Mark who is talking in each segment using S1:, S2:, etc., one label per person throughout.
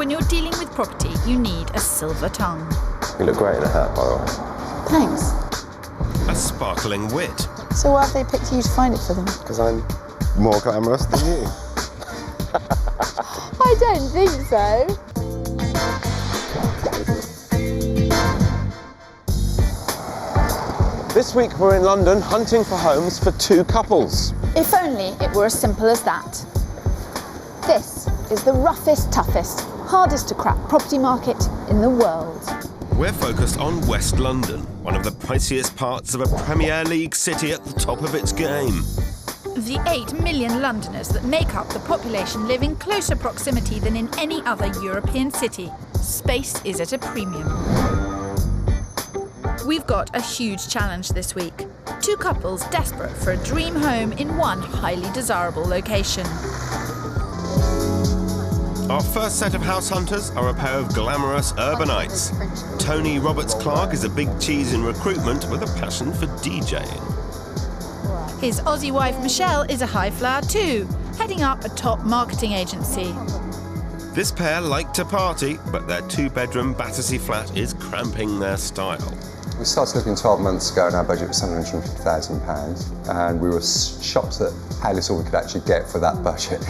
S1: when you're dealing with property, you need a silver tongue.
S2: You look great in a hat, by the way.
S3: Thanks.
S4: A sparkling wit.
S3: So why have they picked you to find it for them?
S2: Because I'm more glamorous than you.
S3: I don't think so.
S2: This week we're in London hunting for homes for two couples.
S3: If only it were as simple as that. This is the roughest, toughest, hardest to crack property market in the world.
S4: We're focused on West London, one of the priciest parts of a Premier League city at the top of its game.
S1: Of the 8 million Londoners that make up the population live in closer proximity than in any other European city. Space is at a premium. We've got a huge challenge this week. Two couples desperate for a dream home in one highly desirable location.
S4: Our first set of house hunters are a pair of glamorous urbanites. Tony Roberts-Clark is a big cheese in recruitment with a passion for DJing.
S1: His Aussie wife Michelle is a high flyer too, heading up a top marketing agency.
S4: This pair like to party, but their two-bedroom Battersea flat is cramping their style.
S5: We started looking 12 months ago and our budget was £750,000 and we were shocked at how little we could actually get for that budget.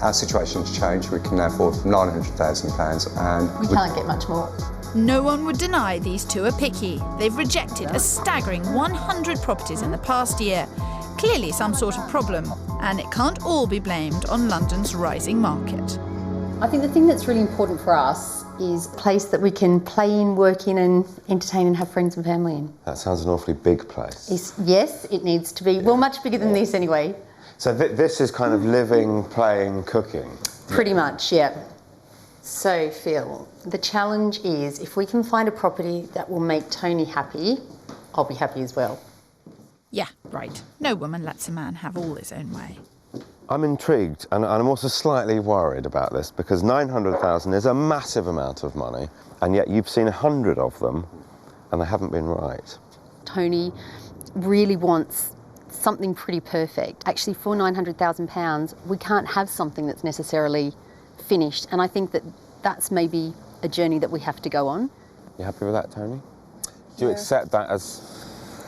S5: Our situation's changed, we can now afford £900,000 and...
S3: We can't get much more.
S1: No one would deny these two are picky. They've rejected a staggering 100 properties in the past year. Clearly some sort of problem, and it can't all be blamed on London's rising market.
S6: I think the thing that's really important for us is a place that we can play in, work in and entertain and have friends and family in.
S2: That sounds an awfully big place.
S6: Yes, it needs to be. Well, much bigger than this anyway.
S2: So this is kind of living, playing, cooking?
S6: Pretty much, yeah. So, Phil, the challenge is if we can find a property that will make Tony happy, I'll be happy as well.
S1: Yeah, right. No woman lets a man have all his own way.
S2: I'm intrigued and I'm also slightly worried about this because 900,000 is a massive amount of money and yet you've seen 100 of them and they haven't been right.
S6: Tony really wants something pretty perfect. Actually, for £900,000, we can't have something that's necessarily finished, and I think that that's maybe a journey that we have to go on.
S2: You happy with that, Tony? Do you accept that as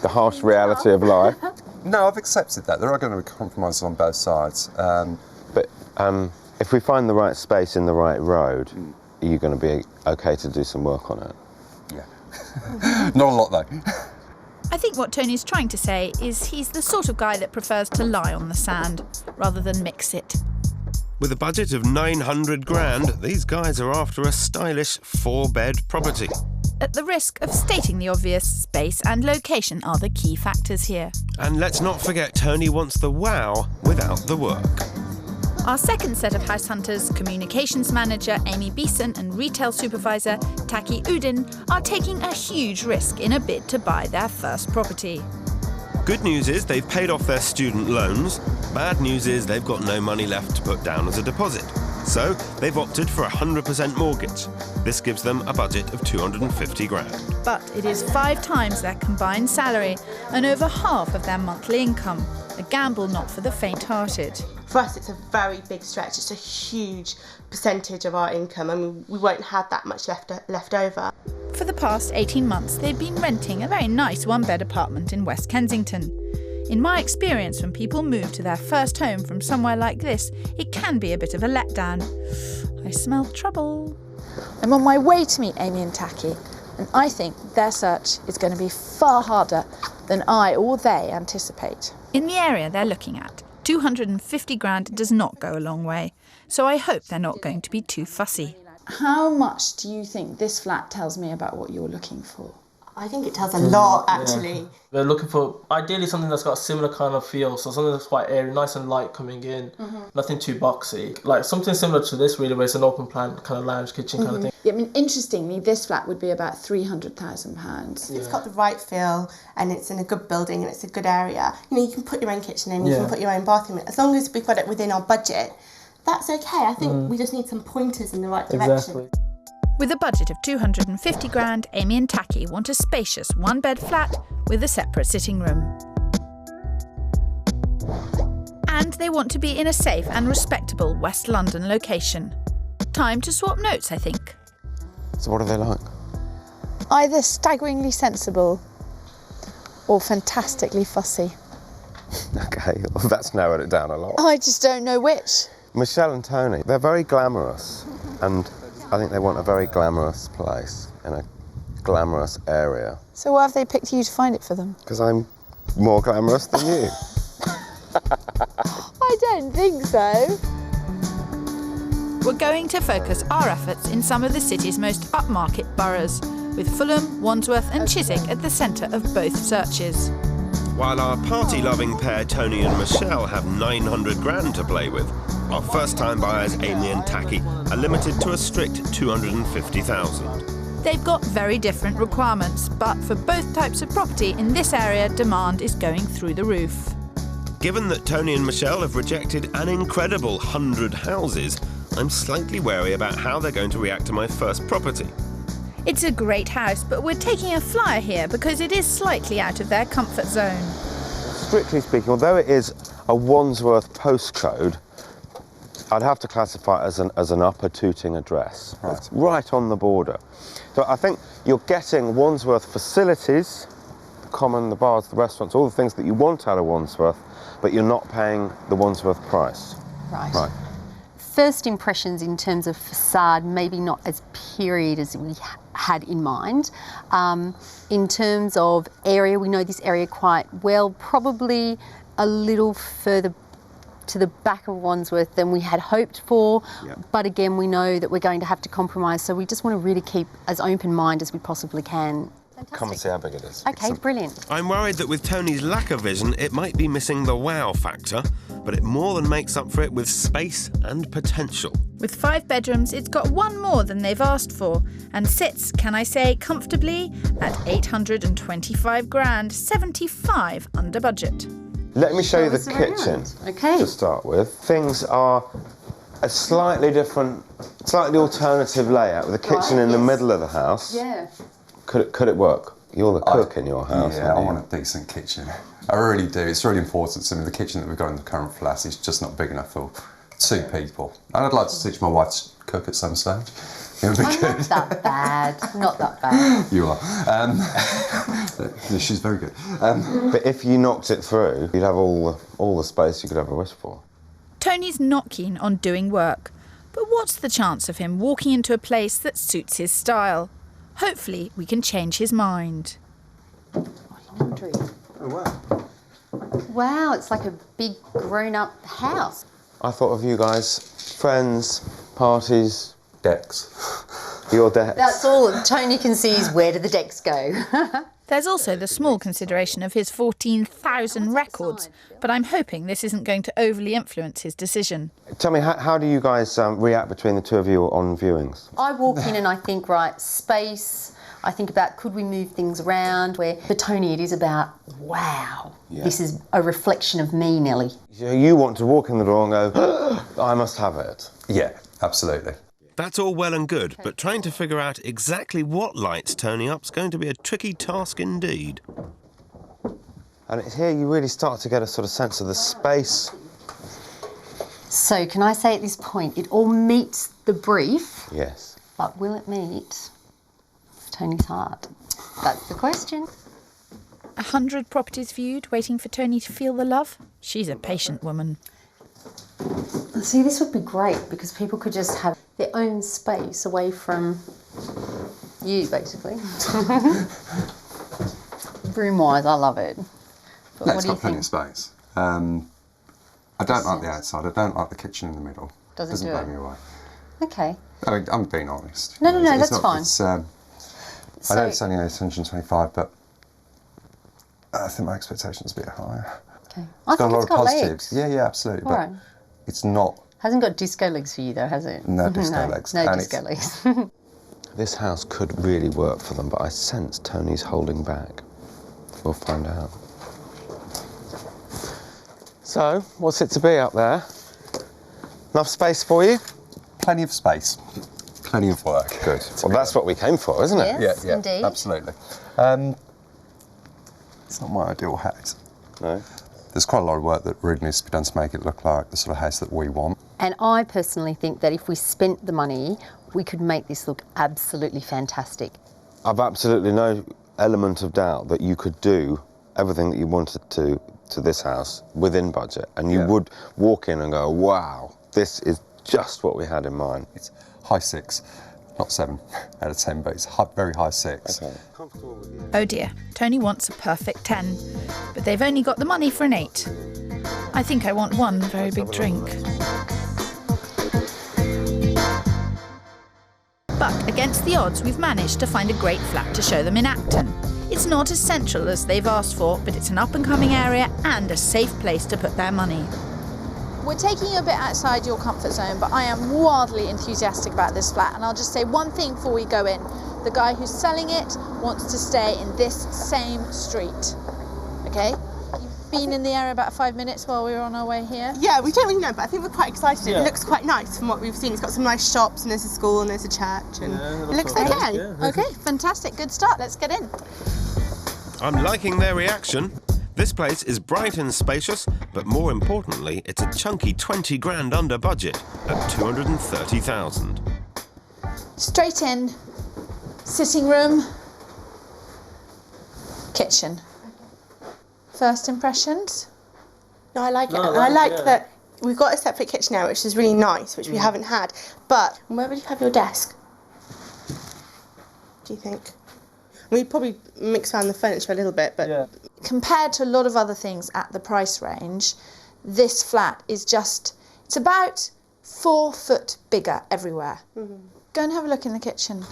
S2: the harsh reality of life?
S5: No, I've accepted that. There are going to be compromises on both sides.
S2: But if we find the right space in the right road, are you going to be okay to do some work on it?
S5: Yeah. Not a lot, though.
S1: I think what Tony's trying to say is he's the sort of guy that prefers to lie on the sand rather than mix it.
S4: With a budget of 900 grand, these guys are after a stylish 4-bed property.
S1: At the risk of stating the obvious, space and location are the key factors here.
S4: And let's not forget Tony wants the wow without the work.
S1: Our second set of house hunters, communications manager Amy Beeson and retail supervisor Taki Udin, are taking a huge risk in a bid to buy their first property.
S4: Good news is they've paid off their student loans. Bad news is they've got no money left to put down as a deposit. So they've opted for a 100% mortgage. This gives them a budget of 250 grand.
S1: But it is 5 times their combined salary and over half of their monthly income. A gamble not for the faint-hearted.
S7: For us, it's a very big stretch. It's a huge percentage of our income. I mean, we won't have that much left over.
S1: For the past 18 months, they've been renting a very nice 1-bed apartment in West Kensington. In my experience, when people move to their first home from somewhere like this, it can be a bit of a letdown. I smell trouble.
S3: I'm on my way to meet Amy and Taki, and I think their search is going to be far harder than I or they anticipate.
S1: In the area they're looking at, 250 grand does not go a long way, so I hope they're not going to be too fussy.
S3: How much do you think this flat tells me about what you're looking for?
S7: I think it tells a lot, actually.
S8: Yeah. We're looking for, ideally, something that's got a similar kind of feel, so something that's quite airy, nice and light coming in, nothing too boxy. Like something similar to this, really, where it's an open plan, kind of lounge kitchen kind of thing.
S3: Yeah, I mean, interestingly, this flat would be about £300,000.
S7: It's got the right feel, and it's in a good building, and it's a good area. You know, you can put your own kitchen in, you can put your own bathroom in. As long as we've got it within our budget, that's okay. I think we just need some pointers in the right direction.
S8: Exactly.
S1: With a budget of 250 grand, Amy and Taki want a spacious 1-bed flat with a separate sitting room. And they want to be in a safe and respectable West London location. good time to swap notes, I think.
S2: So what are they like?
S3: Either staggeringly sensible or fantastically fussy.
S2: Okay, well, that's narrowed it down a lot.
S3: I just don't know which.
S2: Michelle and Tony, they're very glamorous, and I think they want a very glamorous place in a glamorous area.
S3: So why have they picked you to find it for them?
S2: Because I'm more glamorous than you.
S3: I don't think so.
S1: We're going to focus our efforts in some of the city's most upmarket boroughs, with Fulham, Wandsworth and Chiswick at the centre of both searches.
S4: While our party-loving pair Tony and Michelle have 900 grand to play with, our first-time buyers Amy and Tacky are limited to a strict 250,000.
S1: They've got very different requirements, but for both types of property in this area, demand is going through the roof.
S4: Given that Tony and Michelle have rejected an incredible 100 houses, I'm slightly wary about how they're going to react to my first property.
S1: It's a great house, but we're taking a flyer here because it is slightly out of their comfort zone.
S2: Strictly speaking, although it is a Wandsworth postcode, I'd have to classify it as an upper Tooting address. Right. It's right on the border. So I think you're getting Wandsworth facilities, the common, the bars, the restaurants, all the things that you want out of Wandsworth, but you're not paying the Wandsworth price.
S6: Right. First impressions in terms of facade, maybe not as period as we had in mind. In terms of area, we know this area quite well, probably a little further to the back of Wandsworth than we had hoped for. Yep. But again, we know that we're going to have to compromise, so we just want to really keep as open mind as we possibly can. Fantastic.
S2: Come and see how big it is.
S6: Okay, brilliant.
S4: I'm worried that with Tony's lack of vision, it might be missing the wow factor, but it more than makes up for it with space and potential.
S1: With 5 bedrooms, it's got one more than they've asked for, and sits, can I say, comfortably at 825 grand, 75 under budget.
S2: Let me show you the kitchen to start with. Things are a slightly different, slightly alternative layout with the kitchen in the middle of the house.
S6: Yeah.
S2: Could it work? You're the cook in your house.
S5: Yeah, I want a decent kitchen. I really do. It's really important to me. The kitchen that we've got in the current flat is just not big enough for 2 people. And I'd like to teach my wife to cook at some stage. It would be good.
S6: Not that bad. Not that bad.
S5: You are. She's very good.
S2: But if you knocked it through, you'd have all the space you could ever wish for.
S1: Tony's not keen on doing work, but what's the chance of him walking into a place that suits his style? Hopefully, we can change his mind.
S6: Laundry.
S2: Oh, wow.
S6: Wow, it's like a big grown-up house.
S2: I thought of you guys, friends, parties,
S5: Decks.
S2: Your decks.
S6: That's all Tony can see is where do the decks go.
S1: There's also the small consideration of his 14,000 records, but I'm hoping this isn't going to overly influence his decision.
S2: Tell me, how do you guys react between the two of you on viewings?
S6: I walk in and I think, right, space. I think about could we move things around, where for Tony it is about, wow, this is a reflection of me, Nellie.
S2: You want to walk in the door and go, I must have it.
S5: Yeah, absolutely.
S4: That's all well and good, but trying to figure out exactly what lights Tony up's going to be a tricky task indeed.
S2: And it's here you really start to get a sort of sense of the space.
S6: So can I say at this point, it all meets the brief.
S2: Yes.
S6: But will it meet Tony's heart? That's the question.
S1: 100 properties viewed, waiting for Tony to feel the love? She's a patient woman.
S6: See, this would be great because people could just have their own space away from you, basically. Room-wise, I love it. But
S5: No,
S6: what
S5: it's
S6: do you
S5: got plenty
S6: think?
S5: of space. I don't like the outside. I don't like the kitchen in the middle.
S6: Doesn't do
S5: blow
S6: it?
S5: me away.
S6: Okay.
S5: I mean, I'm being honest.
S6: No,
S5: It's
S6: that's fine.
S5: I know it's only 825, but I think my expectations are a bit higher.
S6: Okay. I think it's got legs.
S5: Yeah, absolutely.
S6: All
S5: but
S6: right.
S5: it's not.
S6: Hasn't got disco legs for you though, has it?
S5: No disco legs.
S6: No
S5: And
S6: disco legs.
S2: This house could really work for them, but I sense Tony's holding back. We'll find out. So, what's it to be up there? Enough space for you?
S5: Plenty of space. Plenty of work.
S2: Good. Well, that's what we came for, isn't it?
S6: Yes,
S5: Yeah,
S6: indeed.
S5: absolutely. It's not my ideal house.
S2: No?
S5: there's quite a lot of work that really needs to be done to make it look like the sort of house that we want.
S6: And I personally think that if we spent the money, we could make this look absolutely fantastic.
S2: I've absolutely no element of doubt that you could do everything that you wanted to this house within budget, and you would walk in and go, wow, this is just what we had in mind.
S5: It's high 6, not 7 out of 10, but it's very high 6.
S2: Okay.
S1: Oh dear, Tony wants a perfect 10, but they've only got the money for an 8. I think I want one very big drink. But against the odds, we've managed to find a great flat to show them in Acton. It's not as central as they've asked for, but it's an up-and-coming area and a safe place to put their money.
S3: We're taking you a bit outside your comfort zone, but I am wildly enthusiastic about this flat, and I'll just say one thing before we go in. The guy who's selling it wants to stay in this same street, okay? You've been in the area about 5 minutes while we were on our way here?
S7: Yeah, we don't really know, but I think we're quite excited.
S8: Yeah.
S7: It looks quite nice from what we've seen. It's got some nice shops, and there's a school, and there's a church, and it looks
S3: Okay,
S7: okay.
S8: Yeah.
S3: okay, fantastic, good start, let's get in.
S4: I'm liking their reaction. This place is bright and spacious, but more importantly, it's a chunky 20 grand under budget at 230,000.
S3: Straight in, sitting room, kitchen. First impressions?
S7: No, I like it.
S8: No,
S7: And I like
S8: yeah.
S7: that we've got a separate kitchen now, which is really nice, which we haven't had. But where would you have your desk? Do you think? We'd probably mix around the furniture a little bit, but
S8: Yeah.
S3: Compared to a lot of other things at the price range, this flat is just, it's about 4 foot bigger everywhere. Go and have a look in the kitchen.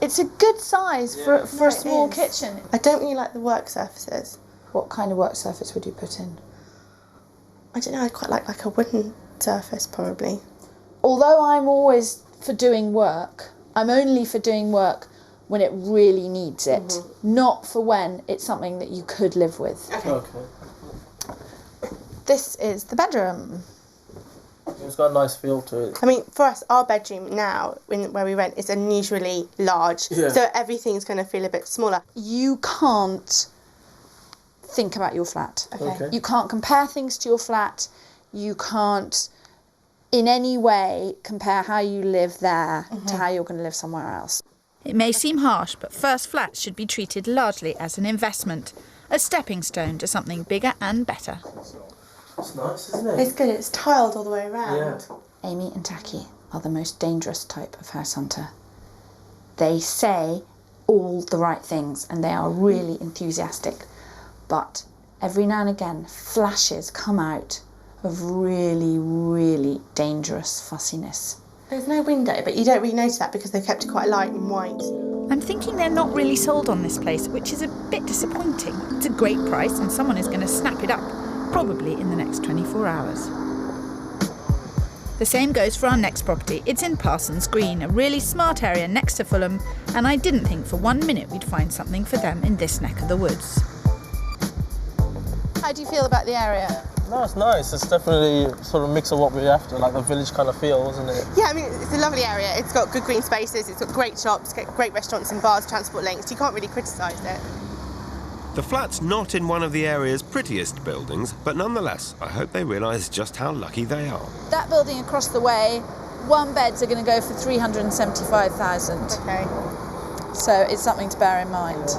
S3: It's a good size for a
S7: it
S3: small
S7: is.
S3: kitchen.
S7: I don't really like the work surfaces.
S3: What kind of work surface would you put in?
S7: I don't know, I'd quite like a wooden surface, probably.
S3: Although I'm always for doing work, I'm only for doing work when it really needs it, not for when it's something that you could live with.
S8: Okay.
S3: This is the bedroom.
S8: It's got a nice feel to it.
S7: I mean, for us, our bedroom now, where we rent, is unusually large, so everything's going to feel a bit smaller.
S3: You can't think about your flat.
S8: Okay.
S3: You can't compare things to your flat. You can't in any way compare how you live there to how you're going to live somewhere else.
S1: It may seem harsh, but first flats should be treated largely as an investment, a stepping stone to something bigger and better.
S8: It's nice, isn't it?
S7: It's good, it's tiled all the way around.
S8: Yeah.
S3: Amy and Taki are the most dangerous type of house hunter. They say all the right things and they are really enthusiastic, but every now and again flashes come out of really, really dangerous fussiness.
S7: There's no window, but you don't really notice that because they've kept it quite light and white.
S1: I'm thinking they're not really sold on this place, which is a bit disappointing. It's a great price and someone is going to snap it up, probably in the next 24 hours. The same goes for our next property. It's in Parsons Green, a really smart area next to Fulham, and I didn't think for 1 minute we'd find something for them in this neck of the woods.
S3: How do you feel about the area?
S8: No, it's nice. It's definitely sort of a mix of what we're after, like the village kind of feel, isn't it?
S7: Yeah, I mean, it's a lovely area. It's got good green spaces, it's got great shops, great restaurants and bars, transport links. You can't really criticise it.
S4: The flat's not in one of the area's prettiest buildings, but nonetheless, I hope they realise just how lucky they are.
S3: That building across the way, 1 beds are going to go for 375,000.
S7: Okay.
S3: So it's something to bear in mind.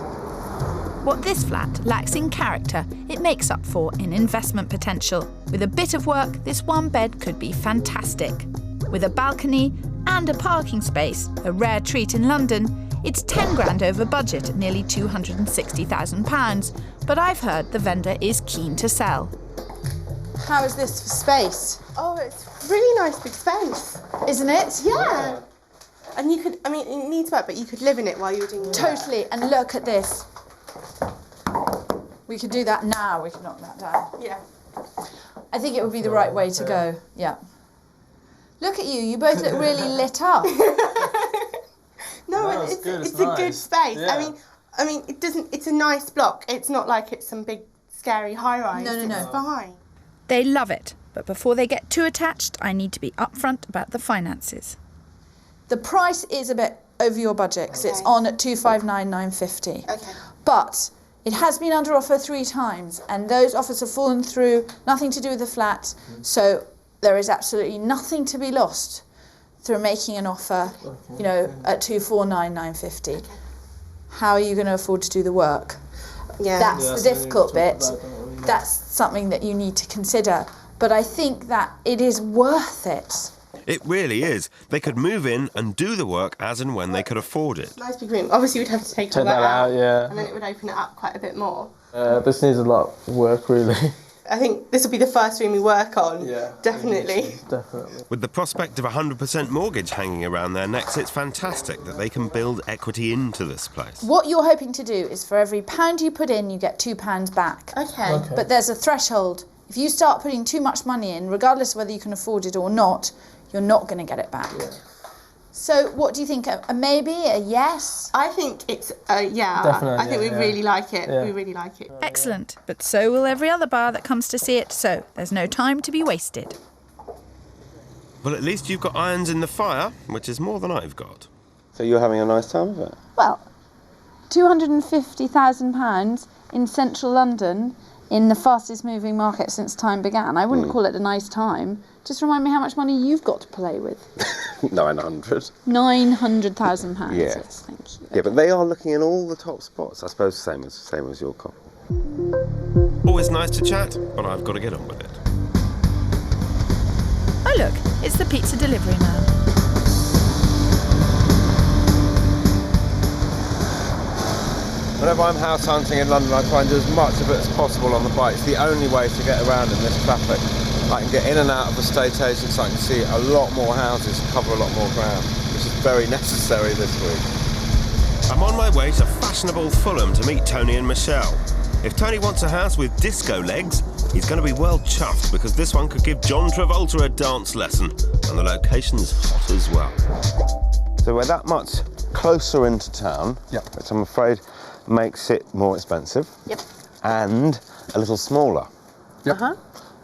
S1: What this flat lacks in character, it makes up for in investment potential. With a bit of work, this 1 bed could be fantastic. With a balcony and a parking space, a rare treat in London, it's 10 grand over budget at nearly £260,000, but I've heard the vendor is keen to sell.
S3: How is this for space?
S7: Oh, it's really nice big space.
S3: Isn't it?
S7: Yeah. And you could, I mean, it needs work, but you could live in it while you were doing your work.
S3: Totally. And look at this. We could do that now. We could knock that down.
S7: Yeah.
S3: I think it would be the right way to go. Yeah. Look at you. You both look really lit up.
S7: No,
S8: No,
S7: it's
S8: good, it's
S7: a good
S8: nice.
S7: space.
S8: Yeah.
S7: I mean, it doesn't. It's a nice block. It's not like it's some big scary high rise.
S3: No.
S7: It's fine.
S1: They love it, but before they get too attached, I need to be upfront about the finances.
S3: The price is a bit
S1: over your budget because it's on at 259,950.
S7: Okay.
S1: But it has been under offer 3 times, and those offers have fallen through. Nothing to do with the flat, so there is absolutely nothing to be lost through making an offer, you know, at 249,950. Okay. How are you going to afford to do the work?
S7: Yeah.
S1: That's the difficult bit. That's something that you need to consider. But I think that it is worth it.
S4: It really is. They could move in and do the work as and when they could afford it.
S7: Nice big room. Obviously, we'd have to take all that out, and then it would open it up quite a bit more.
S8: This needs a lot of work, really.
S7: I think this will be the first room we work on. Yeah. Definitely.
S8: Definitely.
S4: With the prospect of a 100% mortgage hanging around their necks, it's fantastic that they can build equity into this place.
S1: What you're hoping to do is for every £1 you put in, you get £2 back.
S7: Okay.
S1: But there's a threshold. If you start putting too much money in, regardless of whether you can afford it or not, you're not going to get it back. Yeah. So what do you think? A maybe? A yes?
S7: I think it's a yeah.
S8: Definitely,
S7: I think we really like it. Yeah. We really like it.
S1: Excellent. But so will every other buyer that comes to see it, so there's no time to be wasted.
S4: Well, at least you've got irons in the fire, which is more than I've got.
S2: So you're having a nice time of it?
S1: Well, £250,000 in central London, in the fastest moving market since time began. I wouldn't call it a nice time. Just remind me how much money you've got to play with.
S2: 900.
S1: £900,000.
S2: Yeah.
S1: Yes, thank you.
S2: Yeah, but they are looking in all the top spots. I suppose same as your couple.
S4: Always nice to chat, but I've got to get on with it.
S1: Oh look, it's the pizza delivery man.
S2: Whenever I'm house hunting in London, I try and do as much of it as possible on the bike. It's the only way to get around in this traffic. I can get in and out of estate agents, I can see a lot more houses, cover a lot more ground, which is very necessary this week.
S4: I'm on my way to fashionable Fulham to meet Tony and Michelle. If Tony wants a house with disco legs, he's going to be well chuffed because this one could give John Travolta a dance lesson, and the location's hot as well.
S2: So we're that much closer into town, which I'm afraid makes it more expensive.
S6: Yep.
S2: And a little smaller.
S5: Yep.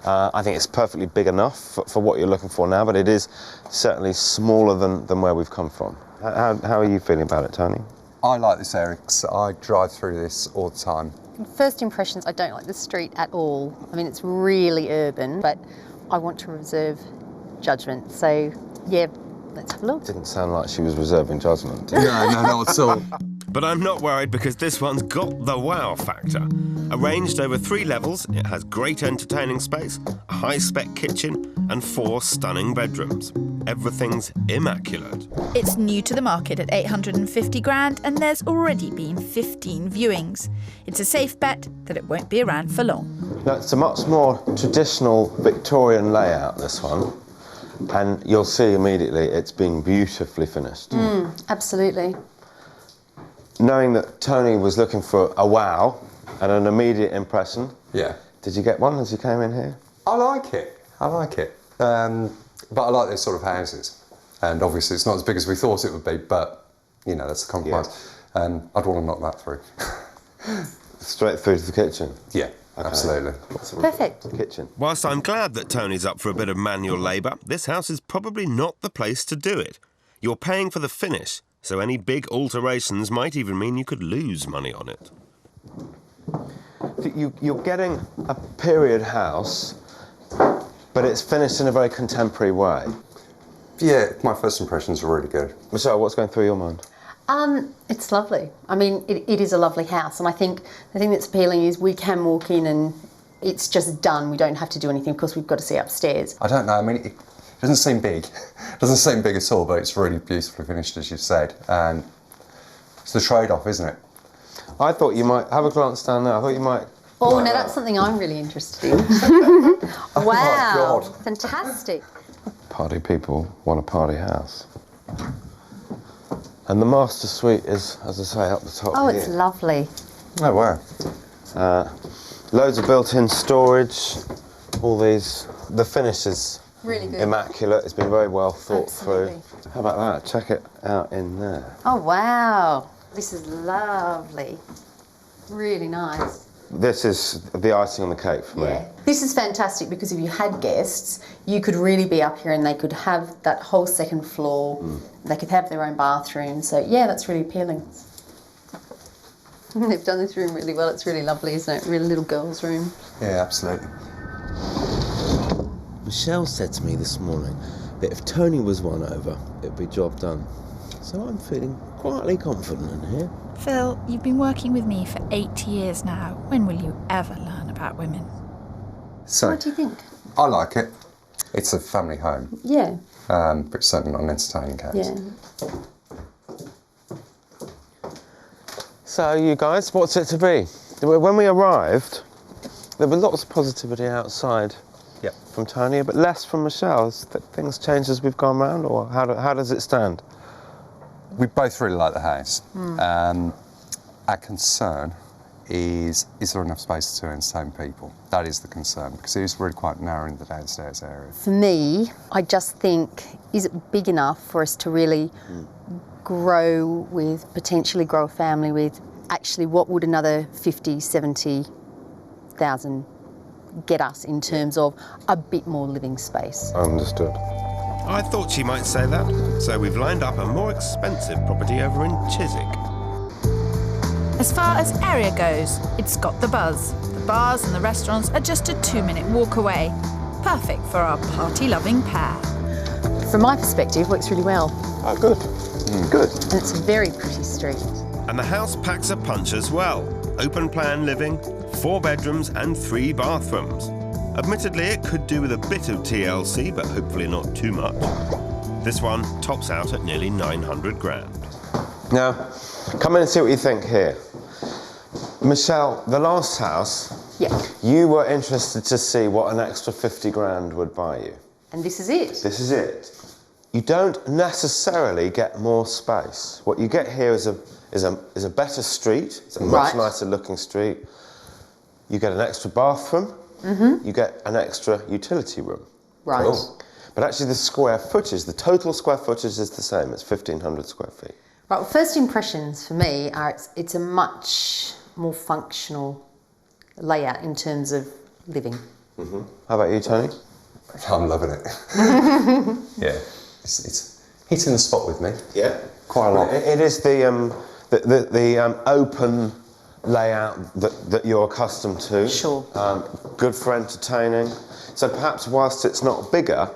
S2: I think it's perfectly big enough for what you're looking for now, but it is certainly smaller than where we've come from. How are you feeling about it, Tony?
S5: I like this area because I drive through this all the time.
S6: First impressions, I don't like the street at all. I mean, it's really urban, but I want to reserve judgment. So, yeah, let's have a look.
S2: Didn't sound like she was reserving judgment.
S5: No, not at all.
S4: But I'm not worried because this one's got the wow factor. Arranged over 3 levels, it has great entertaining space, a high-spec kitchen, and 4 stunning bedrooms. Everything's immaculate.
S1: It's new to the market at 850 grand, and there's already been 15 viewings. It's a safe bet that it won't be around for long.
S2: No, it's a much more traditional Victorian layout, this one. And you'll see immediately it's been beautifully finished.
S6: Absolutely.
S2: Knowing that Tony was looking for a wow and an immediate impression.
S5: Yeah.
S2: Did you get one as you came in here?
S5: I like it. But I like those sort of houses. And obviously it's not as big as we thought it would be, but, you know, that's a compromise.
S2: Yeah.
S5: I'd want to knock that through.
S2: Straight through to the kitchen?
S5: Yeah, okay. Absolutely.
S6: Perfect.
S2: Kitchen.
S4: Whilst I'm glad that Tony's up for a bit of manual labour, this house is probably not the place to do it. You're paying for the finish, so any big alterations might even mean you could lose money on it.
S2: You're getting a period house, but it's finished in a very contemporary way.
S5: Yeah, my first impressions are really good.
S2: Michelle, what's going through your mind?
S6: It's lovely. I mean, it is a lovely house, and I think the thing that's appealing is we can walk in and it's just done. We don't have to do anything. Of course, we've got to see upstairs.
S5: I don't know. I mean, it doesn't seem big. It doesn't seem big at all, but it's really beautifully finished, as you've said. And it's the trade-off, isn't it?
S2: I thought you might have a glance down there. I thought you might.
S6: Oh, no, that's something I'm really interested in. Wow,
S5: my God.
S6: Fantastic.
S2: Party people want a party house. And the master suite is, as I say, up the top
S6: Oh,
S2: here.
S6: it's lovely.
S5: Oh, wow.
S2: Loads of built-in storage. All these. The finish is
S6: Really good.
S2: immaculate. It's been very well thought
S6: Absolutely.
S2: through. How about that? Check it out in there.
S6: Oh, wow. This is lovely. Really nice.
S2: this is the icing on the cake for me.
S6: This is fantastic because if you had guests, you could really be up here and they could have that whole second floor. They could have their own bathroom. So yeah, that's really appealing. They've done this room really well. It's really lovely, isn't it? Really little girl's room.
S5: Yeah, absolutely.
S2: Michelle said to me this morning that if Tony was won over, it'd be job done. So I'm feeling quietly confident in here.
S1: Phil, you've been working with me for 8 years now. When will you ever learn about women?
S5: So,
S6: What do you think?
S5: I like it. It's a family home,
S6: Yeah.
S5: but it's certainly not an entertaining case.
S6: Yeah.
S2: So you guys, what's it to be? When we arrived, there were lots of positivity outside from Tony, but less from Michelle. Has things changed as we've gone round, or how does it stand?
S5: We both really like the house. Our concern is there enough space to entertain people? That is the concern, because it is really quite narrow in the downstairs area.
S6: For me, I just think, is it big enough for us to really potentially grow a family with? Actually, what would another 50, 70,000 get us in terms of a bit more living space?
S2: Understood.
S4: I thought she might say that, so we've lined up a more expensive property over in Chiswick.
S1: As far as area goes, it's got the buzz. The bars and the restaurants are just a 2-minute walk away. Perfect for our party-loving pair.
S6: From my perspective, works really well.
S2: Oh, good. Good.
S6: And it's a very pretty street.
S4: And the house packs a punch as well. Open plan living, 4 bedrooms and 3 bathrooms. Admittedly, it could do with a bit of TLC, but hopefully not too much. This one tops out at nearly 900 grand.
S2: Now, come in and see what you think here. Michelle, the last house, you were interested to see what an extra 50 grand would buy you.
S6: And this is it.
S2: This is it. You don't necessarily get more space. What you get here is a better street. It's a much nicer looking street. You get an extra bathroom. You get an extra utility room.
S6: Right.
S2: Cool. But actually the square footage, the total square footage is the same. It's 1,500 square feet.
S6: Right, well, first impressions for me are it's a much more functional layout in terms of living.
S2: How about you, Tony?
S5: I'm loving it. Yeah, it's hitting the spot with me.
S2: Yeah.
S5: Quite a lot.
S2: It is the open layout that you're accustomed to.
S6: Sure.
S2: Good for entertaining. So perhaps whilst it's not bigger,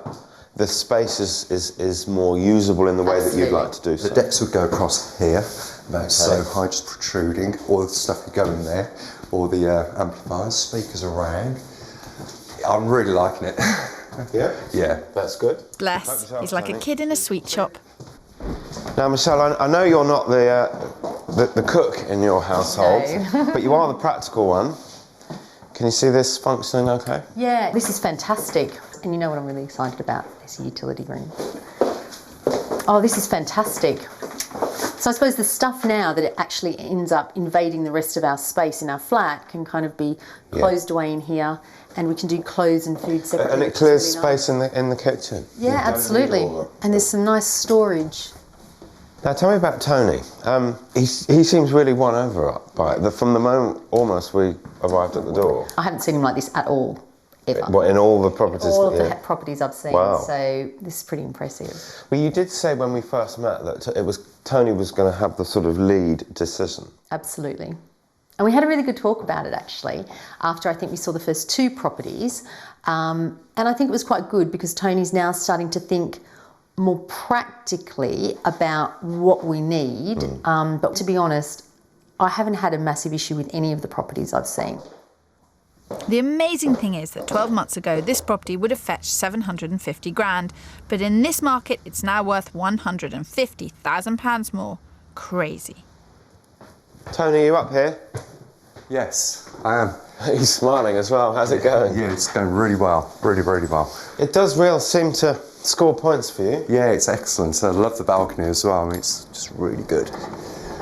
S2: the space is more usable in the way that you'd like to do so.
S5: The decks would go across here, so high, just protruding. All the stuff could go in there, all the amplifiers, speakers around. I'm really liking it.
S2: Yeah?
S5: Yeah.
S2: That's good.
S1: Bless, he's like a kid in a sweet shop.
S2: Now, Michelle, I know you're not the cook in your household, but you are the practical one. Can you see this functioning okay?
S6: Yeah, this is fantastic. And you know what I'm really excited about? This utility room. Oh, this is fantastic. So I suppose the stuff now that it actually ends up invading the rest of our space in our flat can kind of be closed away in here, and we can do clothes and food separately.
S2: And it clears space in the kitchen.
S6: Yeah, absolutely. And there's some nice storage.
S2: Now tell me about Tony. He seems really won over by it. From the moment almost we arrived at the door.
S6: I haven't seen him like this at all, ever.
S2: What, in all the properties?
S6: All of the properties I've seen.
S2: Wow.
S6: So this is pretty impressive.
S2: Well, you did say when we first met that Tony was going to have the sort of lead decision.
S6: Absolutely. And we had a really good talk about it, actually, after I think we saw the first 2 properties. And I think it was quite good because Tony's now starting to think more practically about what we need. But to be honest, I haven't had a massive issue with any of the properties I've seen.
S1: The amazing thing is that 12 months ago, this property would have fetched 750 grand, but in this market, it's now worth £150,000 more. Crazy.
S2: Tony, you up here?
S5: Yes, I am.
S2: He's smiling as well. How's it going?
S5: Yeah, it's going really well. Really, really well.
S2: It does seem to score points for you.
S5: Yeah, it's excellent. I love the balcony as well. I mean, it's just really good.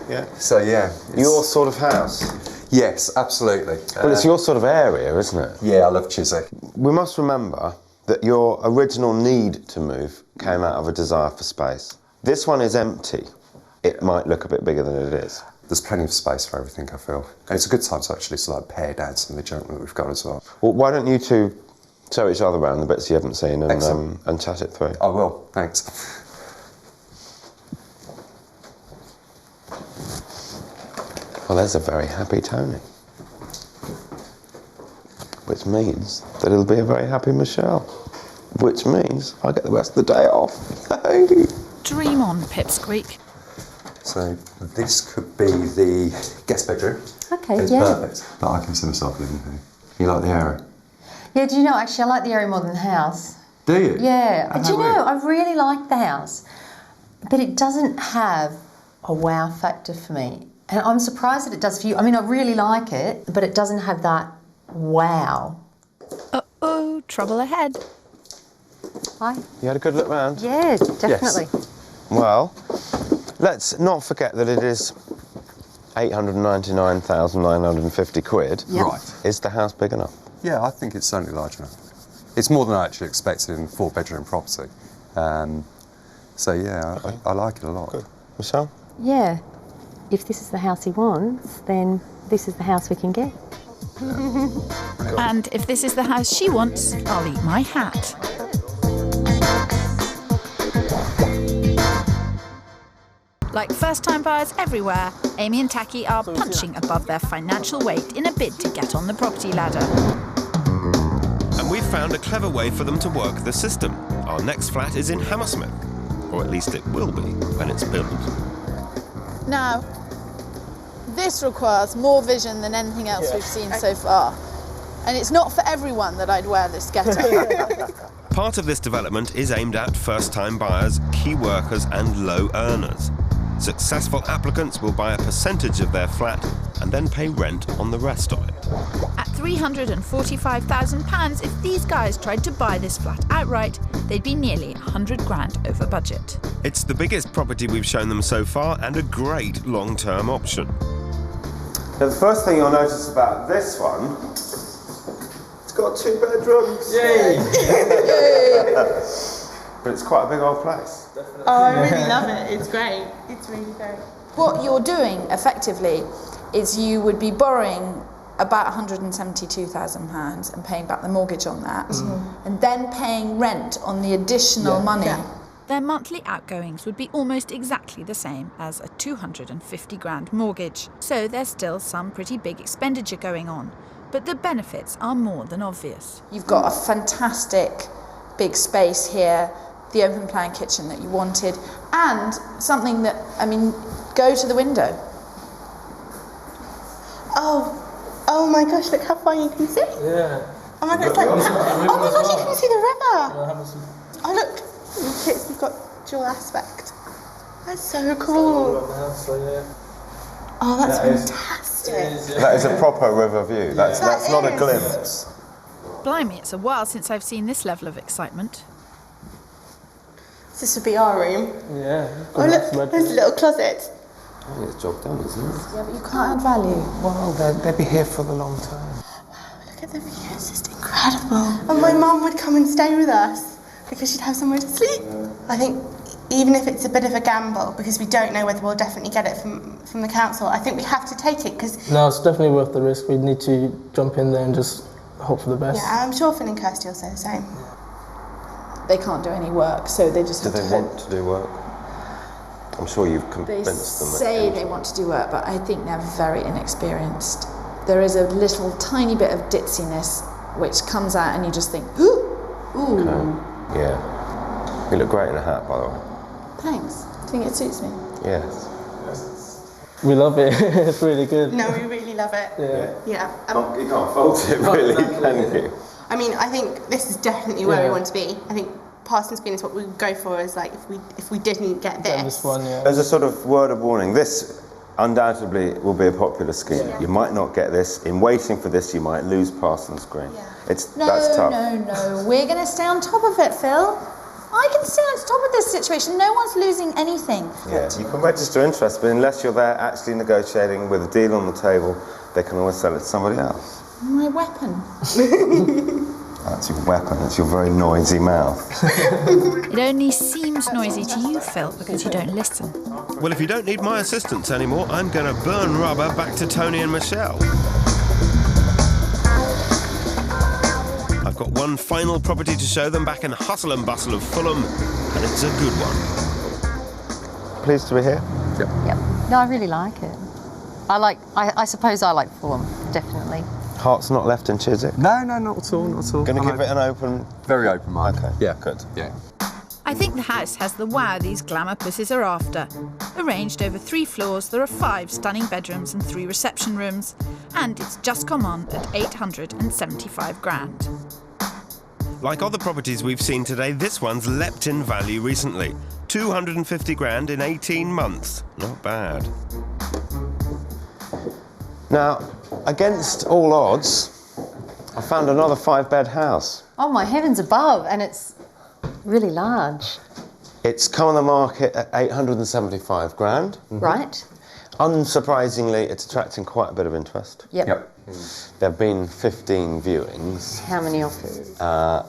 S2: Yeah.
S5: So, yeah.
S2: Your sort of house?
S5: Yes, absolutely.
S2: Well, it's your sort of area, isn't it?
S5: Yeah, I love Chiswick.
S2: We must remember that your original need to move came out of a desire for space. This one is empty. It might look a bit bigger than it is.
S5: There's plenty of space for everything, I feel. And it's a good time to actually sort of pare down some of the junk that we've got as well.
S2: Well, why don't you two show each other around the bits you haven't seen and chat it through?
S5: I will, thanks.
S2: Well, there's a very happy Tony. Which means that it'll be a very happy Michelle. Which means I get the rest of the day off.
S1: Dream on, Pipsqueak.
S5: So this could be the guest bedroom.
S6: Okay,
S5: It's
S6: yeah.
S5: perfect. But I can see myself living here. You like the area?
S6: Yeah, do you know, actually, I like the area more than the house.
S5: Do you?
S6: Yeah.
S5: Oh,
S6: Do you
S5: how
S6: know,
S5: weird.
S6: I really like the house, but it doesn't have a wow factor for me. And I'm surprised that it does for you. I mean, I really like it, but it doesn't have that wow.
S1: Uh-oh, trouble ahead.
S6: Hi.
S2: You had a good look round?
S6: Yeah, definitely.
S2: Well, let's not forget that it is 899,950 quid.
S6: Yep.
S5: Right.
S2: Is the house big enough?
S5: Yeah, I think it's certainly large enough. It's more than I actually expected in a 4-bedroom property. So yeah, I like it a lot.
S2: Good. Michelle?
S6: Yeah. If this is the house he wants, then this is the house we can get.
S1: And if this is the house she wants, I'll eat my hat. Like first-time buyers everywhere, Amy and Taki are punching above their financial weight in a bid to get on the property ladder.
S4: And we've found a clever way for them to work the system. Our next flat is in Hammersmith, or at least it will be when it's built.
S1: Now, this requires more vision than anything else we've seen so far. And it's not for everyone that I'd wear this getup.
S4: Part of this development is aimed at first-time buyers, key workers and low earners. Successful applicants will buy a percentage of their flat and then pay rent on the rest of it.
S1: At £345,000, if these guys tried to buy this flat outright, they'd be nearly 100 grand over budget.
S4: It's the biggest property we've shown them so far and a great long-term option.
S2: Now, the first thing you'll notice about this one, it's got 2 bedrooms.
S8: Yay!
S2: But it's quite a big old place.
S7: Oh, I really love it. It's great. It's really great.
S3: What you're doing effectively is you would be borrowing about £172,000 and paying back the mortgage on that, and then paying rent on the additional money.
S7: Yeah.
S1: Their monthly outgoings would be almost exactly the same as a 250 grand mortgage. So there's still some pretty big expenditure going on, but the benefits are more than obvious.
S3: You've got a fantastic big space here, the open plan kitchen that you wanted, and something that, I mean, go to the window.
S7: Oh my gosh, look how far you can see.
S8: Yeah.
S7: Oh my god, it's like, oh my gosh, you can see the river.
S8: Yeah,
S7: Oh look, we've got dual aspect. That's so cool. Oh, that's fantastic.
S2: That is a proper river view. That's not a
S7: is.
S2: glimpse.
S1: Blimey, it's a while since I've seen this level of excitement.
S7: This would be our room.
S8: Yeah.
S7: Oh look, there's a little closet.
S2: I think it's job done, isn't it?
S3: Yeah, but you can't add value.
S9: Well, they'll be here for the long term.
S7: Look at the view, it's just incredible. And my mum would come and stay with us because she'd have somewhere to sleep. I think even if it's a bit of a gamble, because we don't know whether we'll definitely get it from the council, I think we have to take it because...
S8: No, it's definitely worth the risk. We need to jump in there and just hope for the best.
S7: Yeah, I'm sure Phil and Kirstie will say the same.
S3: They can't do any work, so they just
S2: Do
S3: have
S2: they
S3: to hope.
S2: want to do work? I'm sure you've
S3: They
S2: convinced them.
S3: say they want to do work, but I think they're very inexperienced. There is a little tiny bit of ditziness which comes out and you just think, ooh.
S2: Yeah. You look great in a hat, by the way.
S3: Thanks. I think it suits me.
S2: Yes.
S8: We love it. It's really good.
S7: No, we really love it. Yeah.
S2: You can't fault it, really, can you?
S7: I mean, I think this is definitely where we want to be. I think Parsons Green is what we would go for. Is like if we didn't get this.
S8: This one, yeah.
S2: There's a sort of word of warning. This undoubtedly will be a popular scheme.
S7: Yeah.
S2: You might not get this. In waiting for this, you might lose Parsons Green.
S7: Yeah.
S2: That's tough.
S3: No. We're going to stay on top of it, Phil. I can stay on top of this situation. No one's losing anything.
S2: Yeah, you can register interest, but unless you're there actually negotiating with a deal on the table, they can always sell it to somebody else.
S3: My weapon.
S2: That's your weapon. It's your very noisy mouth.
S1: It only seems noisy to you, Phil, because you don't listen.
S4: Well, if you don't need my assistance anymore, I'm going to burn rubber back to Tony and Michelle. I've got one final property to show them back in the hustle and bustle of Fulham, and it's a good one.
S2: Pleased to be here.
S6: Yep. No, I really like it. I suppose I like Fulham, definitely.
S2: Heart's not left in Chiswick?
S5: No, not at all, not at all.
S2: Going to give it an open...
S5: Very open mind.
S2: Okay,
S5: Yeah.
S2: good.
S5: Yeah.
S1: I think the house has the wow these glamour pussies are after. Arranged over 3 floors, there are 5 stunning bedrooms and 3 reception rooms, and it's just come on at 875 grand.
S4: Like other properties we've seen today, this one's leapt in value recently. 250 grand in 18 months. Not bad.
S2: Now, against all odds, I found another 5-bed house.
S6: Oh, my heavens above, and it's really large.
S2: It's come on the market at 875 grand.
S6: Right?
S2: Unsurprisingly, it's attracting quite a bit of interest.
S6: Yep.
S2: There have been 15 viewings.
S6: How many offers?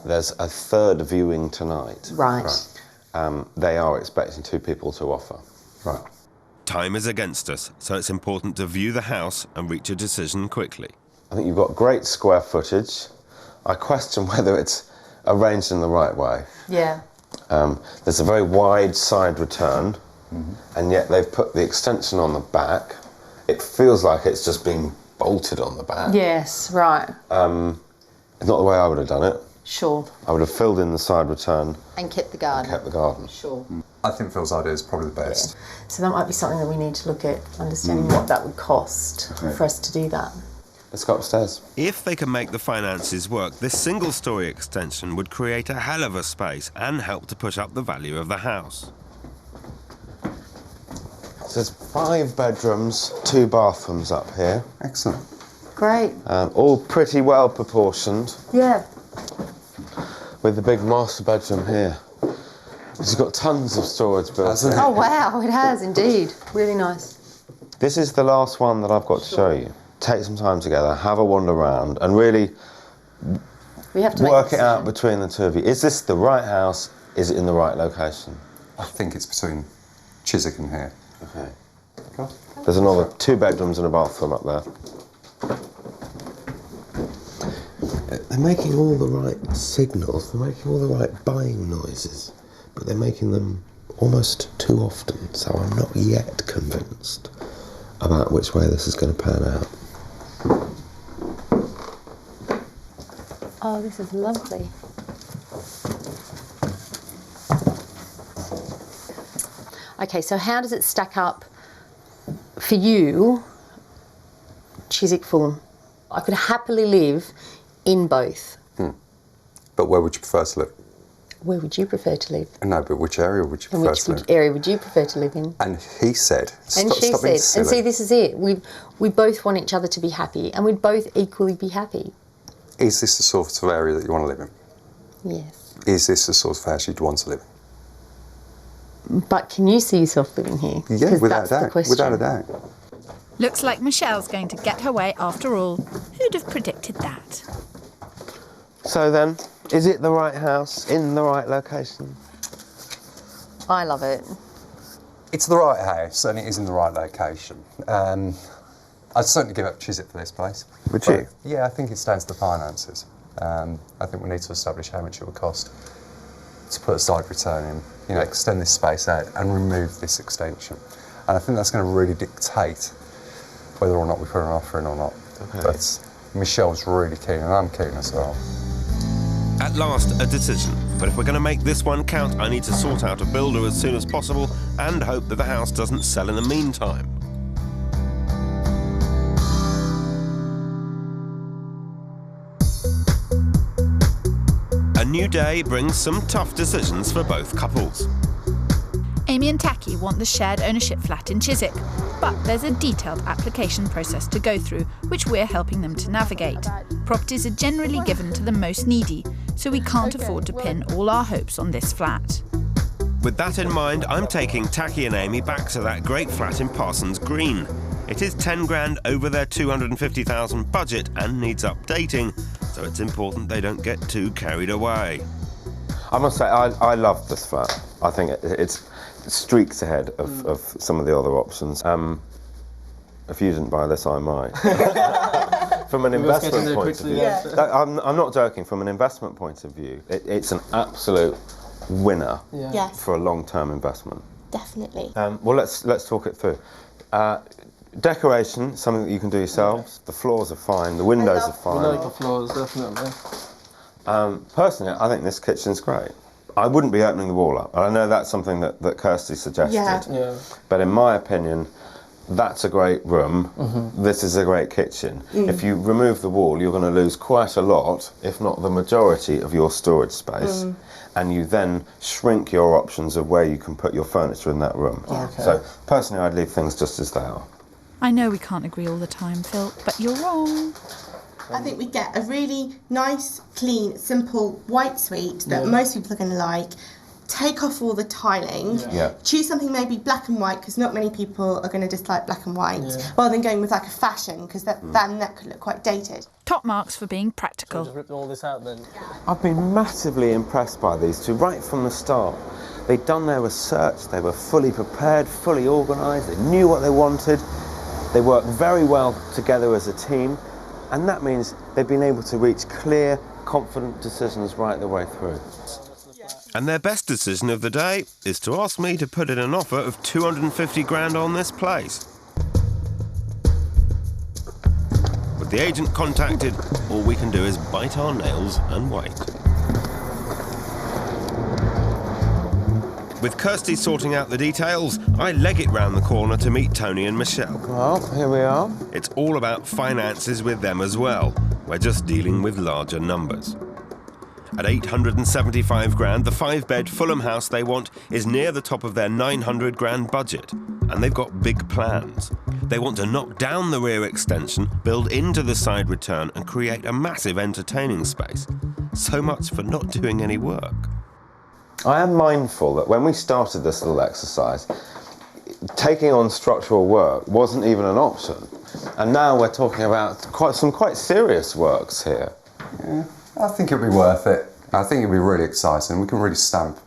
S2: There's a 3rd viewing tonight.
S6: Right.
S2: They are expecting 2 people to offer.
S5: Right.
S4: Time is against us, so it's important to view the house and reach a decision quickly.
S2: I think you've got great square footage. I question whether it's arranged in the right way.
S6: Yeah.
S2: There's a very wide side return, and yet they've put the extension on the back. It feels like it's just being bolted on the back.
S6: Yes, right.
S2: It's not the way I would have done it.
S6: Sure.
S2: I would have filled in the side return
S6: And kept the garden.
S2: and kept the garden.
S6: Sure.
S5: I think Phil's idea is probably the best.
S6: So that might be something that we need to look at, understanding what that would cost for us to do that.
S2: Let's go upstairs.
S4: If they can make the finances work, this single-storey extension would create a hell of a space and help to push up the value of the house.
S2: So there's 5 bedrooms, 2 bathrooms up here.
S5: Excellent.
S6: Great.
S2: All pretty well proportioned,
S6: Yeah.
S2: with the big master bedroom here. It's got tons of storage built
S5: Hasn't
S2: in.
S5: it?
S6: Oh, wow, it has indeed. Really nice.
S2: This is the last one that I've got to show you. Take some time together, have a wander around, and really
S6: We have to
S2: work
S6: make
S2: it out between the 2 of you. Is this the right house? Is it in the right location?
S5: I think it's between Chiswick and here.
S2: Okay. There's another 2 bedrooms and a bathroom up there. They're making all the right signals, they're making all the right buying noises, but they're making them almost too often, so I'm not yet convinced about which way this is going to pan out.
S6: Oh, this is lovely. Okay, so how does it stack up for you, Chiswick, Fulham? I could happily live in both.
S5: But where would you prefer to live?
S6: Where would you prefer to live?
S5: No, but which area would you
S6: And
S5: prefer
S6: which
S5: to live?
S6: area would you prefer to live in?
S5: And he said,
S6: And she
S5: stop being
S6: said, and
S5: silly.
S6: see, this is it. We both want each other to be happy, and we'd both equally be happy.
S5: Is this the sort of area that you want to live in?
S6: Yes.
S5: Is this the sort of house you'd want to live in?
S6: But can you see yourself living here?
S5: Yeah,
S6: 'Cause
S5: without
S6: that's
S5: a
S6: the
S5: doubt.
S6: question.
S5: Without a doubt.
S1: Looks like Michelle's going to get her way after all. Who'd have predicted that?
S2: So then, is it the right house in the right location?
S6: I love it.
S5: It's the right house and it is in the right location. I'd certainly give up Chiswick for this place.
S2: Would
S5: But,
S2: you?
S5: yeah, I think it's down to the finances. I think we need to establish how much it would cost to put a side return in, you know, extend this space out and remove this extension. And I think that's going to really dictate whether or not we put an offer in or not.
S2: Okay.
S5: But Michelle's really keen and I'm keen as well.
S4: At last, a decision. But if we're going to make this one count, I need to sort out a builder as soon as possible and hope that the house doesn't sell in the meantime. A new day brings some tough decisions for both couples.
S1: Amy and Taki want the shared ownership flat in Chiswick, but there's a detailed application process to go through, which we're helping them to navigate. Properties are generally given to the most needy, so we can't afford to pin all our hopes on this flat.
S4: With that in mind, I'm taking Taki and Amy back to that great flat in Parsons Green. It is 10 grand over their 250,000 budget and needs updating, so it's important they don't get too carried away.
S2: I must say, I love this flat. I think it's streaks ahead of some of the other options. If you didn't buy this, I might. From an investment point of view.
S8: Yeah.
S2: I'm not joking, from an investment point of view, it's an absolute winner
S7: Yes,
S2: for a long-term investment.
S7: definitely.
S2: Well, let's talk it through. Decoration, something that you can do yourselves. The floors are fine, the windows are fine.
S8: We like the floors, definitely.
S2: Personally, I think this kitchen's great. I wouldn't be opening the wall up. I know that's something that Kirstie suggested.
S8: Yeah.
S2: But in my opinion, that's a great room. This is a great kitchen. If you remove the wall, you're going to lose quite a lot, if not the majority, of your storage space. And you then shrink your options of where you can put your furniture in that room.
S8: Okay.
S2: So personally, I'd leave things just as they are.
S1: I know we can't agree all the time, Phil, but you're wrong.
S7: I think we get a really nice, clean, simple white suite that most people are going to like. Take off all the tiling.
S2: Yeah.
S7: Choose something maybe black and white, because not many people are going to dislike black and white, rather than going with like a fashion, because that could look quite dated.
S1: Top marks for being practical.
S8: Just rip all this out then.
S2: I've been massively impressed by these two right from the start. They'd done their research, they were fully prepared, fully organised, they knew what they wanted, they worked very well together as a team, and that means they've been able to reach clear, confident decisions right the way through.
S4: And their best decision of the day is to ask me to put in an offer of 250 grand on this place. With the agent contacted, all we can do is bite our nails and wait. With Kirstie sorting out the details, I leg it round the corner to meet Tony and Michelle.
S2: Well, here we are.
S4: It's all about finances with them as well. We're just dealing with larger numbers. At 875 grand, the 5-bed Fulham house they want is near the top of their 900 grand budget. And they've got big plans. They want to knock down the rear extension, build into the side return and create a massive entertaining space. So much for not doing any work.
S2: I am mindful that when we started this little exercise, taking on structural work wasn't even an option. And now we're talking about some quite serious works here.
S5: Yeah, I think it'll be worth it. I think it'll be really exciting. We can really stamp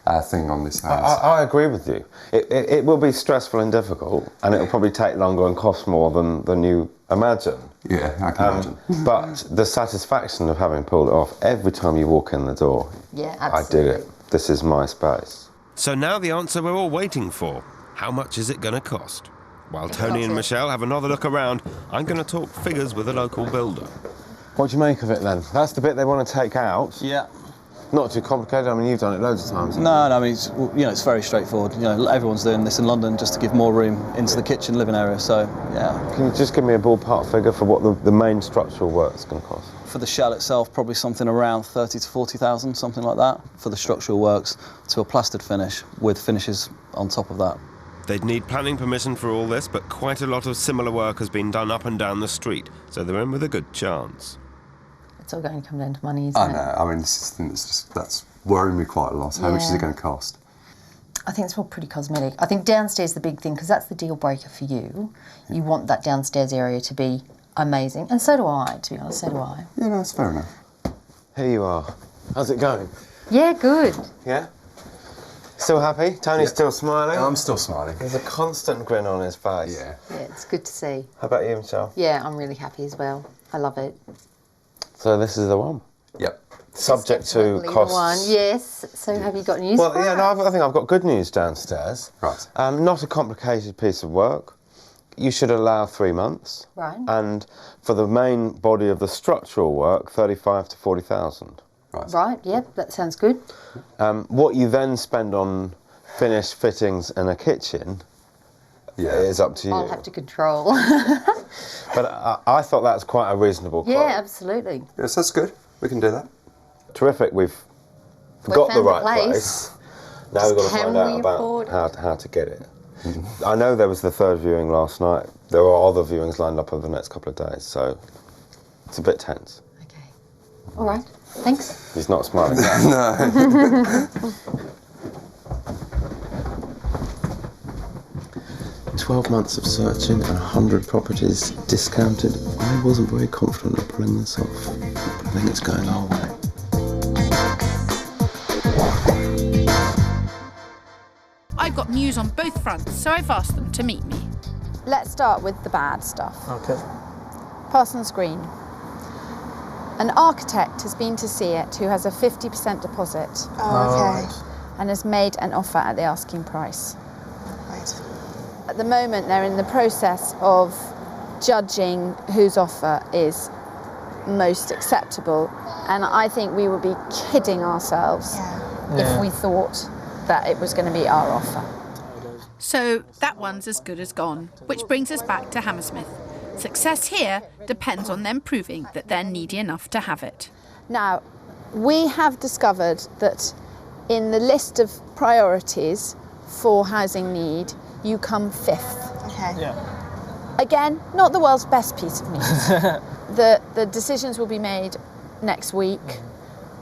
S5: our thing on this house.
S2: I agree with you. It will be stressful and difficult, and it'll probably take longer and cost more than you imagine.
S5: Yeah, I can imagine.
S2: But the satisfaction of having pulled it off every time you walk in the door,
S6: Yeah, absolutely.
S2: I did it. This is my space.
S4: So now the answer we're all waiting for. How much is it going to cost? While Tony and Michelle have another look around, I'm going to talk figures with a local builder.
S2: What do you make of it then? That's the bit they want to take out.
S10: Yeah.
S2: Not too complicated. I mean, you've done it loads of times.
S10: No, I mean, it's very straightforward. Everyone's doing this in London just to give more room into the kitchen living area. So, yeah.
S2: Can you just give me a ballpark figure for what the main structural work's going to cost?
S10: For the shell itself, probably something around 30 to 40,000, something like that, for the structural works, to a plastered finish with finishes on top of that.
S4: They'd need planning permission for all this, but quite a lot of similar work has been done up and down the street, so they're in with a good chance.
S6: It's all going to come down to money, isn't
S5: I
S6: it?
S5: know. I mean, this is the thing that's worrying me quite a lot. How much is it going to cost?
S6: I think it's all pretty cosmetic. I think downstairs the big thing, because that's the deal breaker for you. You want that downstairs area to be amazing, and so do I, to be honest, so do I.
S5: Yeah, no, that's fair enough.
S2: Here you are. How's it going?
S6: Yeah, good.
S2: Yeah? Still happy? Tony's still smiling?
S5: I'm still smiling.
S2: There's a constant grin on his face.
S5: Yeah.
S6: Yeah, it's good to see.
S2: How about you, Michelle?
S6: Yeah, I'm really happy as well. I love it.
S2: So this is the one?
S5: Yep.
S2: Subject to
S6: Definitely
S2: costs.
S6: the one, yes. So have you got news
S2: Well,
S6: for
S2: yeah,
S6: us?
S2: no, I think I've got good news downstairs.
S5: Right.
S2: Not a complicated piece of work. You should allow 3 months.
S6: Right.
S2: And for the main body of the structural work, 35 to 40,000.
S6: Right, yeah, that sounds good.
S2: What you then spend on finished fittings and a kitchen is up to you.
S6: I'll have to control.
S2: But I thought that's quite a reasonable quote.
S6: Yeah, absolutely.
S5: Yes, that's good. We can do that.
S2: Terrific. We've got the
S6: found the
S2: right place. Now we've got to find out about how to get it. I know there was the third viewing last night. There are other viewings lined up over the next couple of days, so it's a bit tense.
S6: Okay. All right. Thanks.
S2: He's not smiling.
S5: No.
S2: 12 months of searching and 100 properties discounted. I wasn't very confident of pulling this off. I think it's going our way.
S1: I've got news on both fronts, so I've asked them to meet me.
S3: Let's start with the bad stuff.
S8: Okay.
S3: Parsons Green. An architect has been to see it who has a 50% deposit
S7: Oh, okay.
S3: and has made an offer at the asking price.
S7: Right.
S3: At the moment, they're in the process of judging whose offer is most acceptable, and I think we would be kidding ourselves if we thought that it was going to be our offer.
S1: So that one's as good as gone, which brings us back to Hammersmith. Success here depends on them proving that they're needy enough to have it.
S3: Now, we have discovered that in the list of priorities for housing need, you come 5th.
S7: Okay.
S8: Yeah.
S3: Again, not the world's best piece of news. The decisions will be made next week,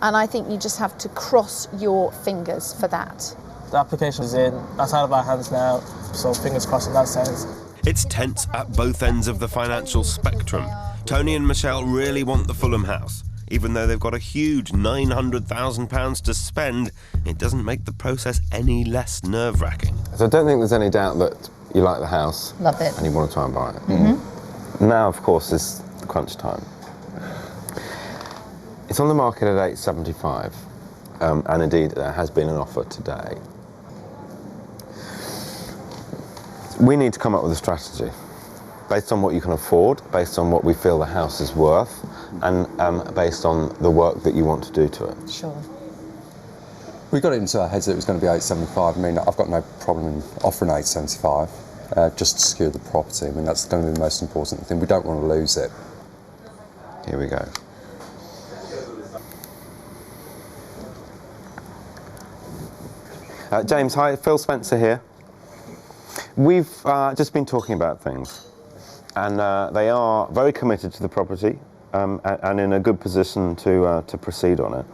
S3: and I think you just have to cross your fingers for that.
S8: The application is in. That's out of our hands now, so fingers crossed in that sense.
S4: It's tense at both ends of the financial spectrum. Tony and Michelle really want the Fulham house. Even though they've got a huge £900,000 to spend, it doesn't make the process any less nerve-wracking.
S2: So I don't think there's any doubt that you like the house.
S6: Love it.
S2: And you want to try and buy it. Now, of course, is the crunch time. It's on the market at £875, and indeed there has been an offer today. We need to come up with a strategy based on what you can afford, based on what we feel the house is worth, and based on the work that you want to do to it.
S6: Sure.
S5: We got it into our heads that it was going to be $875. I mean, I've got no problem in offering $875 just to secure the property. I mean, that's going to be the most important thing. We don't want to lose it.
S2: Here we go. James, hi, Phil Spencer here. We've just been talking about things, and they are very committed to the property and in a good position to proceed on it.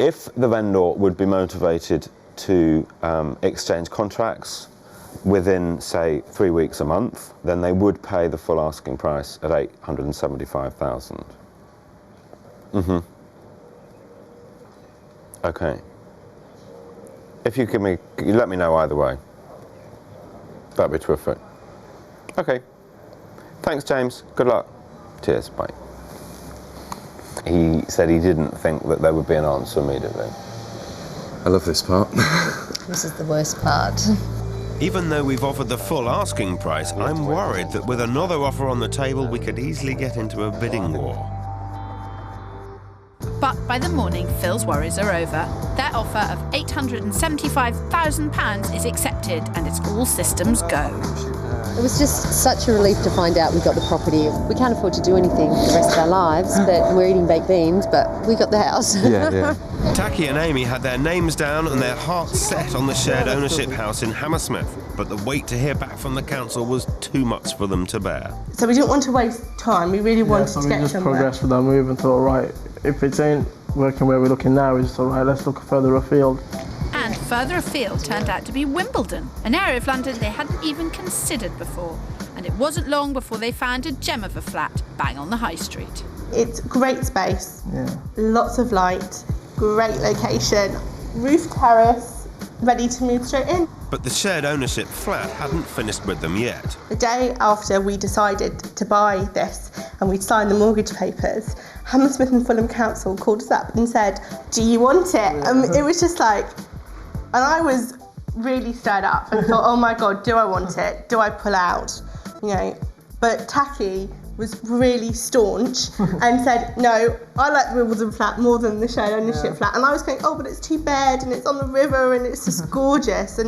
S2: If the vendor would be motivated to exchange contracts within, say, 3 weeks, a month, then they would pay the full asking price at $875,000. Okay. If you let me know either way. That'd be terrific. Okay. Thanks, James. Good luck. Cheers. Bye. He said he didn't think that there would be an answer immediately.
S5: I love this part.
S6: This is the worst part.
S4: Even though we've offered the full asking price, I'm worried that with another offer on the table, we could easily get into a bidding war.
S1: But by the morning, Phil's worries are over. Their offer of £875,000 is accepted, and it's all systems go.
S6: It was just such a relief to find out we got the property. We can't afford to do anything for the rest of our lives, but we're eating baked beans, but we got the house.
S5: Yeah.
S4: Taki and Amy had their names down and their hearts set on the shared ownership house in Hammersmith, but the wait to hear back from the council was too much for them to bear.
S7: So we didn't want to waste time. We really wanted to get
S8: So we just
S7: somewhere.
S8: progressed with our move and thought, right, if it ain't working where we're looking now, we just thought, right, let's look further afield.
S1: And further afield turned out to be Wimbledon, an area of London they hadn't even considered before. And it wasn't long before they found a gem of a flat bang on the high street.
S7: It's great space, lots of light, great location, roof terrace, ready to move straight in.
S4: But the shared ownership flat hadn't finished with them yet.
S7: The day after we decided to buy this and we'd signed the mortgage papers, Hammersmith and Fulham Council called us up and said, do you want it? And it was just like, and I was really stirred up and thought, oh my God, do I want it? Do I pull out? You know, but Taki was really staunch and said, no, I like the Wimbledon flat more than the shared ownership flat. And I was going, oh, but it's 2 bed and it's on the river and it's just gorgeous.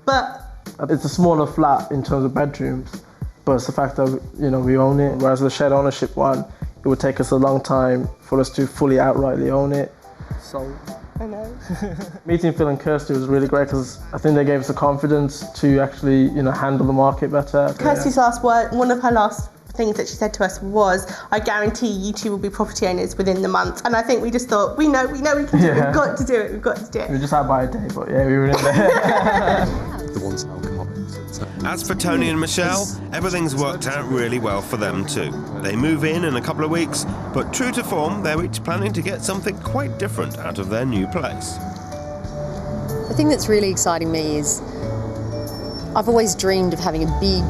S7: But
S8: it's a smaller flat in terms of bedrooms, but it's the fact that, you know, we own it. Whereas the shared ownership one, it would take us a long time for us to fully outrightly own it. So
S7: I know.
S8: Meeting Phil and Kirstie was really great because I think they gave us the confidence to actually, you know, handle the market better.
S7: Kirstie's last word, one of her last things that she said to us was, I guarantee you two will be property owners within the month. And I think we just thought, we know we can do it, we've got to do it, we've got to do it.
S8: We were just out by a day, but yeah, we were in there.
S5: The ones now come up.
S4: As for Tony and Michelle, everything's worked out really well for them too. They move in a couple of weeks, but true to form, they're each planning to get something quite different out of their new place.
S6: The thing that's really exciting me is I've always dreamed of having a big,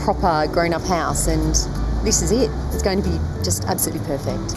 S6: proper, grown-up house, and this is it. It's going to be just absolutely perfect.